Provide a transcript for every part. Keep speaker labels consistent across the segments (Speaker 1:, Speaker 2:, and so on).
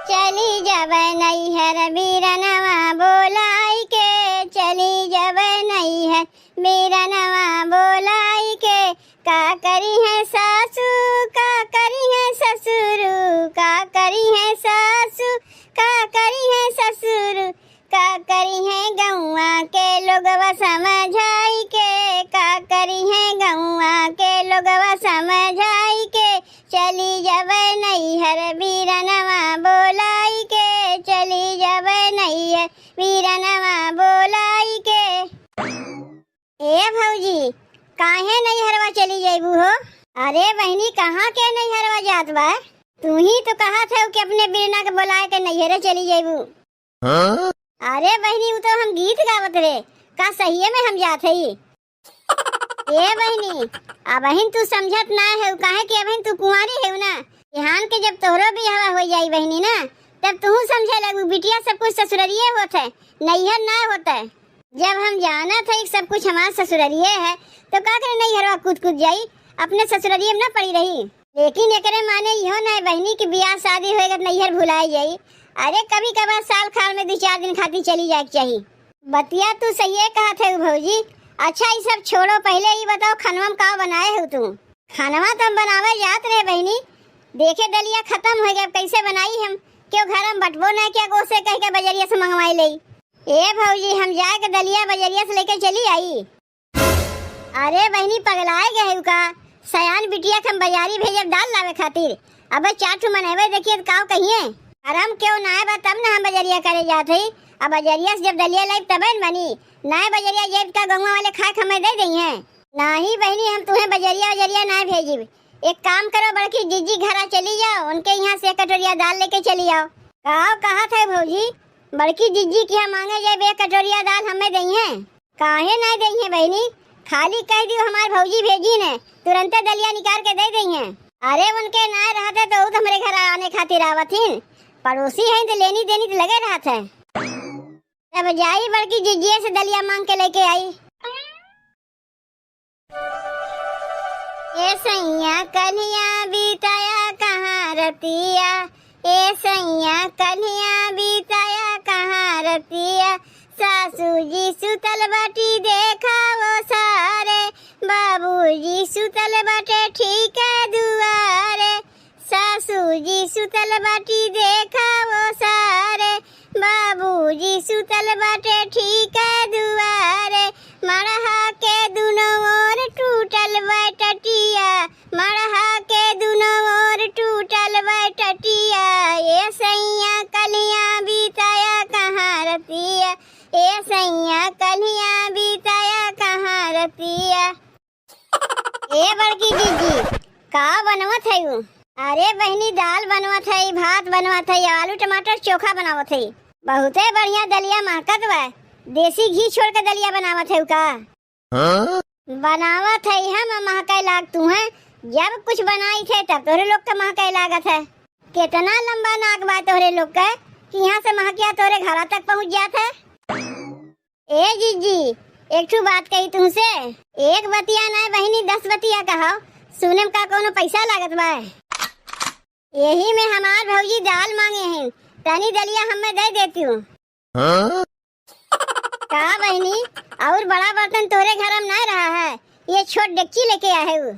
Speaker 1: चली जब नैहर बीरनवा बोलाई के, चली जब नैहर बीरनवा बोलाई के। का करी है सासू, का करी है ससुर, का करी है सासू, का करी है ससुर, का करी है गौआ के लोगवा समझाई के, का करी है गौआ के लोगवा समझाई के। चली जब नैहर बीरनवा बोलाई के, चली जब नैहर बीरनवा बोलाई के। ए भौजी काहे नैहरवा चली जैबू हो? अरे बहनी कहाँ के नैहरवा जात बा? तू ही तो कहा था कि अपने बीरना के बुलाए के नैहरे चली जैबू। अरे बहनी वो तो हम गीत गावत रे, का सही में हम जात हई। ए बहनी अब बहन तू समझत ना है, काहे कि बहन तू कुंवारी है ना। बिहान के जब तोहरो भी हवा हो जाई बहनी ना, तब तू समझे लगू बिटिया सब कुछ ससुररिये होत है, नैहर ना होता है। जब हम जाना था सब कुछ हमारा ससुररिये है तो का करे नैहरवा कूद कूद जाई, अपने ससुररिये में ना पड़ी रही। लेकिन एकरे माने इहो ना है बहनी की ब्याह शादी होएगा नैहर भुलाई जाई। अरे कभी कभार साल खाल में 2-4 दिन खातिर चली जाए चाहिए। बतिया तू सही है कहा थे भौजी। अच्छा ये सब छोड़ो, पहले ये बताओ खानवा में का बनाए हो तू? खानवा तो हम बनावे जात रहे बहनी, देखे दलिया खत्म हो गया, कैसे बनाई हम? क्यों घर में बटबो ना क्या गोसे कह के बजरिया से मंगवाई ले। ए भौजी हम जाए के दलिया बजरिया से लेके चली आई। अरे बहनी पगलाए गए का सयान बिटिया के हम बाजारी भेजब दाल लावे खातिर। अब 4 मनेवे देखिए का कहिए आराम क्यों ना बा, तब ना हम बजरिया करे जात हई। अब बजरिया से जब दलिया लाई तब बनी ना बजरिया जेब का गंगा वाले खा खमे दे दी है। नहीं बहनी हम तुम्हें बजरिया ना भेजिब। एक काम करो बड़की जीजी घरा चली जाओ, उनके यहाँ से कटोरिया दाल लेके चली आओ। कहा था भौजी बड़की जीजी की हम मांगे जाए 1 कटोरिया दाल हमें दी है। काहे ना दी है बहनी, खाली कह दी हमारे भौजी भेजी ने तुरंत दलिया निकाल के दे दी है। अरे उनके ना रहते तो हमारे घर आने खातिर आवथिन, पड़ोसी है तो लेनी देनी तो लगे रहा था। तब जाई बड़की जीजी से दलिया मांग के लेके आई। ए सैया कन्हैया बीताया कहाँ रतिया, ए सैया कन्हैया बीताया कहाँ रतिया। सासू जी सुतल बाटी देखा वो सारे, बाबूजी सुतल बाटे ठीक है दुआरे। सासू जी सुतल बाटी देखा वो सारे, बाबूजी सुतल बाटे ठीक है दुआरे। मड़हा के दुनो ओर टूटल बा टटिया, मड़हा के दुनो ओर टूटल बा टटिया। ए सैया कन्हैया बीताया कहाँ रतिया, ए सैया कन्हैया बीताया कहाँ रतिया। ए बड़की जीजी का बनवत है? अरे बहनी दाल बनवत है, भात बनवत है, आलू टमाटर चोखा बनावत है। बहुते बढ़िया दलिया महकत बा, देसी घी छोड़ के दलिया बनावत है का? बनावत है हम महकाई लाग तू है। जब कुछ बनाई थे तब तोरे लोग का महकाई लागत है। कितना लंबा नाक बा तोरे लोग का कि यहाँ से महकिया तोरे घर तक पहुँच जात है। ए जीजी एक ठू बात कही तुमसे, एक बतिया ना बहनी 10 बतिया कहो, सुने में का कोनो पैसा लागत बा? यही में हमार भौजी दाल मांगे हैं, तनी दलिया हमें दे देती हूँ। का बहनी और बड़ा बर्तन तोरे घर में ना रहा है, ये छोट डेक्ची लेके आए हो।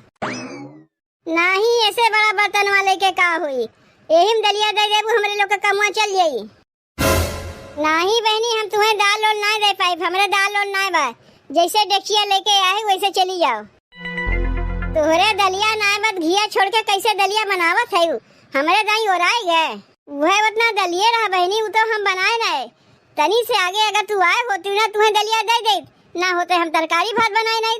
Speaker 1: नहीं ऐसे बड़ा बर्तन वाले के का हुई, यही में दलिया दे देबू हमारे लोग का कमुआ चल जाई। नहीं बहनी हम तुम्हें दाल और ना दे पाई, हमारे दाल और ना बा। जैसे डेक्चिया लेके आए वैसे चली जाओ। तोहरे दलिया ना बत घिया छोड़ के कैसे दलिया बनावत है? हमारे दाई और आए गए वह उतना दलिया रहा बहनी, वो तो हम बनाए ना। तनी से आगे अगर तू आए होती ना तुम्हें दलिया दे दे, ना होते हम तरकारी भात बनाए नहीं।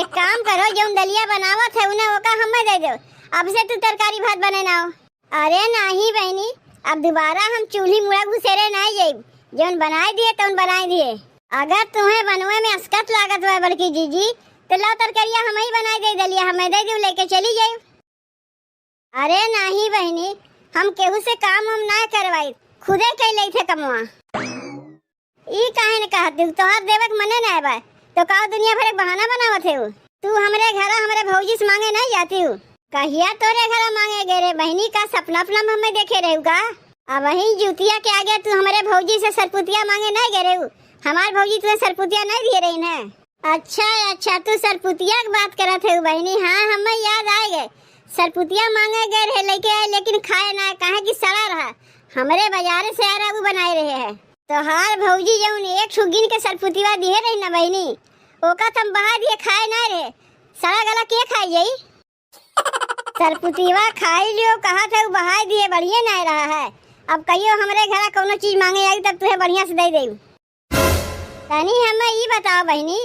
Speaker 1: एक काम करो जो दलिया बनावत है उन्हें होका हमें दे दो, अब से तू तरकारी भात बने ना हो। अरे नहीं बहनी अब दोबारा हम चूल्ही मुड़ा घुसेरे नहीं जाइब, जो बनाए दिए तो बनाए दिए। अगर तुम्हें बनवे में अस्कत लागत है बड़की जीजी तो ला तरकारिया हम ही बनाए दे, दलिया हमें दे दो लेके चली जाए। अरे नहीं बहनी हम केहू से काम हम ना करवाई, खुदे कह ले थे कमुआ। ई काहे ने कहत तू तोहर देवक मने ना बा तो का दुनिया भर बहाना बनावत है? तू हमरे घर हमरे भौजी से मांगे नहीं जाती हूँ, कहिया तोरे घर मांगे गए रे बहनी का सपना अपना हमें देखे रहे का। अब वही जूतिया के आगे तू हमारे भौजी से सरपुतिया मांगे नहीं गए रे। हमारे भौजी तुझे सरपुतिया नहीं दिए रही ना। अच्छा अच्छा तू सरपुतिया की बात करत है बहनी। हाँ हमें याद आ गए सरपुतिया मांगे गए रहे लेके आए लेकिन खाए ना कहे कि सड़ा रहा। हमारे बाजार से आ रहा बनाए रहे है तो हार भौजी जौन एक छुगिन के सरपुतिया दिए रही ना बहनी ओका तुम बहा दिए खाए ना रहे। सड़ा गला के खाई जाई सरपुतिया खाई लियो कहा था बहा दिए बढ़िया नहीं रहा है। अब कहियो हमारे घर कोनो चीज मांगे आई तब तुझे बढ़िया से दे दे। तनी हमें ये बताओ बहनी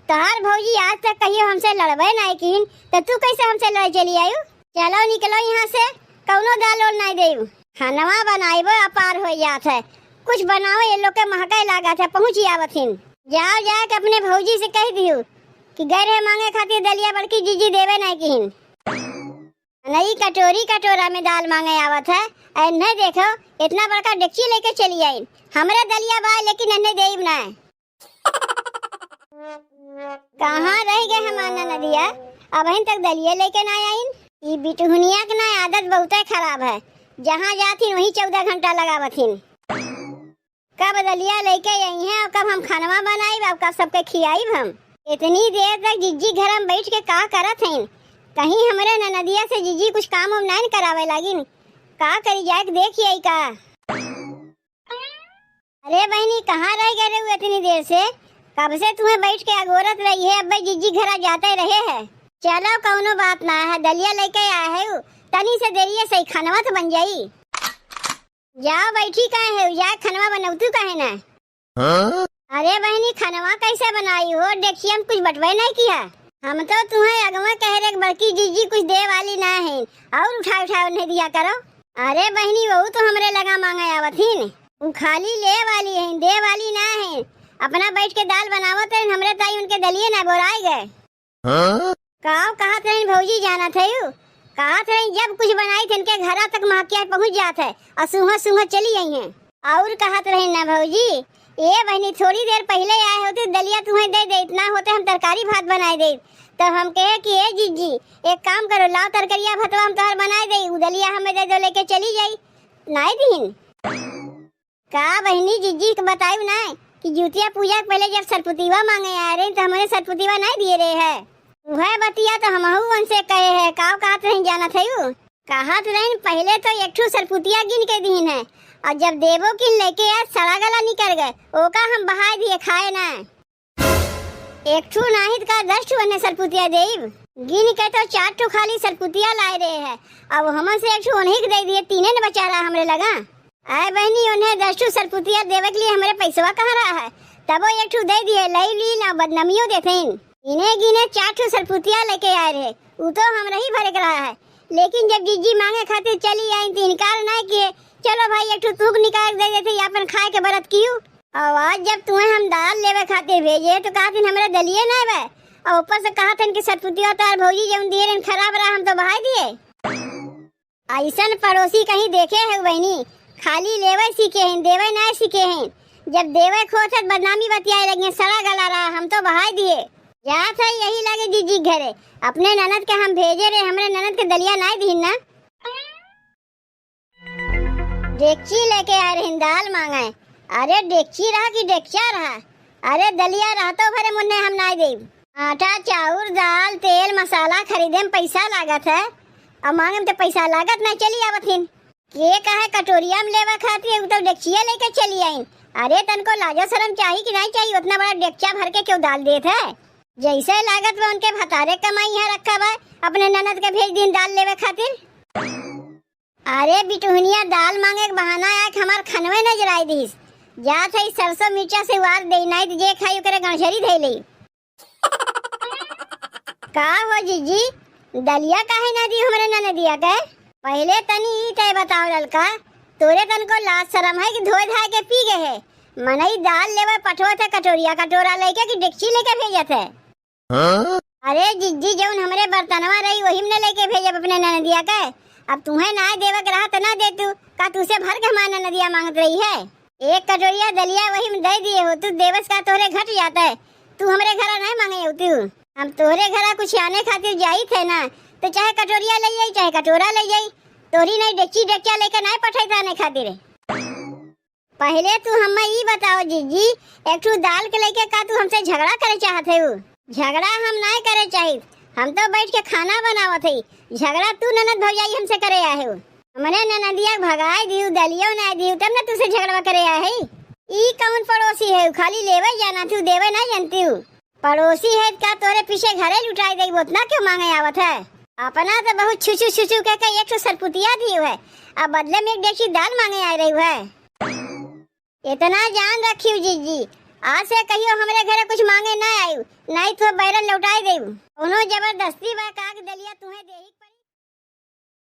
Speaker 1: तोहार भौजी आज तक कहियो हमसे लड़बे नहीं कीन तो तू कैसे हमसे लड़ चली आयु। चलो निकलो यहाँ से कौनो दाल और नहीं देऊ। खानवा बनाइबो अपार हो जात है कुछ बनाओ ये लोग के महकाई लागत है पहुँची आवथिन। जाओ जाए के अपने भौजी से कह दियो कि गए रहे मांगे खातिर दलिया बड़की जीजी देवे नहीं कीन। नई कटोरी कटोरा में दाल मांगे आवत है ऐ नहीं देखो इतना बड़का डेक्ची लेके चली आई। हमरे दलिया बा लेकिन अन्ने देब ना। कहाँ रह गए हमारा नदिया अब तक दलिया लेके ना आई। ये बिटुहनिया के ना आदत बहुत खराब है जहाँ जाती वहीं 14 घंटा लगावथिन। कब दलिया लेके आई हैं और कब हम खानवा बनाई अब कब सबके खियाई हम। इतनी देर तक जिज्जी घर में बैठ के का करत हैं। कहीं हमारे नदिया से जीजी कुछ काम हम नहीं करावे लागिन का करी जाए देखिए का। अरे बहनी कहाँ रह गए रे इतनी देर से कब से तुम्हें बैठ के अगोरत रही है। अब भाई जीजी घर जाते रहे है। चलो कौनो बात ना है दलिया लेके आया है तनी से देरिए सही खानवा तो बन जाई। जाओ बैठी कहे है जा खानवा बनाऊ तू कहे ना। अरे बहनी खानवा कैसे बनाई हो देखिए हम कुछ बटवाई नहीं किया। हम तो तुम्हें अगवा कह रहे बड़की जीजी कुछ दे वाली ना है और उठा उठा नहीं दिया करो। अरे बहनी वही तो हमरे लगा मांगे आवथिन वो खाली ले वाली है दे वाली ना है। अपना बैठ के दाल बनावत है हमरे ताई उनके दलिए ना बोराए गए। काव कहा थे भौजी जाना थे कहा थे जब कुछ बनाई थे इनके घर तक महकिया पहुँच जाते और सुहा सुहा चली आई है। और कहा रहे ना भौजी ये बहनी थोड़ी देर पहले आए होते दलिया तुम्हें दे दे इतना होते हम तरकारी भात बनाए दे। तो हम कहे कि ए जीजी एक काम करो लाओ तरकरिया भतवा हम तोहर बनाए दे दलिया हमें दे दो लेके चली जाई नहीं दीन का। बहनी जीजी को बतायू ना कि जूतिया पूजा पहले जब सरपुतिवा मांगे आ रहे तो हमारे सरपुतिवा नहीं दिए रहे है। वह बतिया तो हम उनसे कहे है काव कहत नहीं जाना थे कहत रही पहले तो एक ठू सरपुतिया गिन के दीन है और जब देवो की लेके आज सड़ा गला निकल गए ओका हम बहा दिए खाए ना। एक ठू नाहित का 10 ठू अन्य सरपुतिया देव गिन के तो 4 ठू खाली सरपुतिया लाए रहे है। अब हम से एक ठू उन्हीं दे दिए तीने ने बचा रहा हमरे लगा। आए बहनी उन्हें 10 ठू सरपुतिया देवे के लिए हमारे पैसवा कहाँ रहा है तब वो एक ठू दे दिए लई ली ना बदनामियों देते इन्हें गिने 4 ठू सरपुतिया लेके आए रहे वो तो हम ही भरे रहा है। लेकिन जब जीजी मांगे खातिर चली आई तो इनकार नहीं किए। चलो भाई एक तूक निकाल दे देते या अपन खाए के बरत क्यों। और आज जब तुम्हें हम दाल लेवे खातिर भेजे तो कहा थी हमारे दलिए ना बे और ऊपर से कहा था इनकी सरपुतिया तार भौजी जब दिए खराब रहा हम तो बहा दिए। ऐसा पड़ोसी कहीं देखे है बहनी खाली लेवे सीखे हैं देवे नहीं सीखे हैं। जब देवे खोत बदनामी बतियाए लगे सड़ा गला रहा हम तो बहा दिए। जा था यही लगे जीजी घरे अपने ननद के हम भेजे रहे हमरे ननद के दलिया नहीं दी ना। डेक्ची लेके आ रहे दाल मांगे। अरे डेक्ची रहा कि डेक्चा रहा। अरे दलिया रहा तो भरे मुन्ने हम नहीं दे। आटा चाउर दाल तेल मसाला खरीदे में पैसा लागत है और मांगे में तो पैसा लागत नहीं चली आवथिन के कहे कटोरिया में लेवा खातिर तो डेक्चिया लेके चली आई। अरे तनको लाजो शर्म चाहिए कि नहीं चाहिए उतना बड़ा डेक्चा भर के क्यों दाल देते है। जैसे लागत वो उनके भतारे कमाई है रखा हुआ अपने ननद के भेज दिन दाल लेवे खातिर। अरे बिटुहनिया दाल मांगे के बहाना आया कि हमार खनवे न जराई दीस जा थे सरसों मिर्चा से वार दे नहीं तो जे खाई करे गणछरी धै ली। का हो जीजी दलिया काहे ना दी हमरे न दिया के पहले तनी तय बताओ ललका तोरे तन को लाज शर्म है कि धोए धाए के पी गए है। मनई दाल लेवे पठवा थे कटोरिया कटोरा लेके कि डेक्ची लेके भेजे थे। अरे जिज्जी जौन हमरे बर्तनवा रही वही में लेके भेजे अपने ननदिया के। अब तुम्हें ना देवे के रहा तो ना दे तू का तुसे भर के हमारा ननदिया मांगत रही है। एक कटोरिया दलिया वही में दे दिए हो तू देवस का तोरे घट जाता है। तू हमरे घर नहीं मांगे हो तू हम तोरे घर कुछ आने खातिर जाई थे ना तो चाहे कटोरिया ले जाई चाहे कटोरा ले जाई, तोरी नहीं डेची डेचा लेकर नहीं पठाई थाने खातिर। पहले तू हमें ई बताओ जीजी, एक ठू दाल के लेके का तू हमसे झगड़ा करे चाहते हो? झगड़ा हम नहीं करे चाहिए, हम तो बैठ के खाना बनावत है। झगड़ा तू ननद भौजाई हमसे करे आए हो। हमने ननदिया भगाई दियो, दलियो नहीं दियो, तब ना तुझसे झगड़ा करे आए है। ई कौन पड़ोसी है? खाली लेवे जाना तू, देवे नहीं जानती हूँ। पड़ोसी है का तोरे पीछे घरे लुटाई गई, उतना क्यों मांगे आवत है? अपना तो बहुत छुछू छुछू कहकर एक ठो सरपुतिया दी है, अब बदले में एक डेची दाल मांगे आ रही है। इतना जान रखियो जीजी, आज से कहियो हमारे घरे कुछ मांगे ना आयु, नहीं तो बैरन लौटाई देऊ। कोनो जबरदस्ती बा काग दलिया तुम्हें देही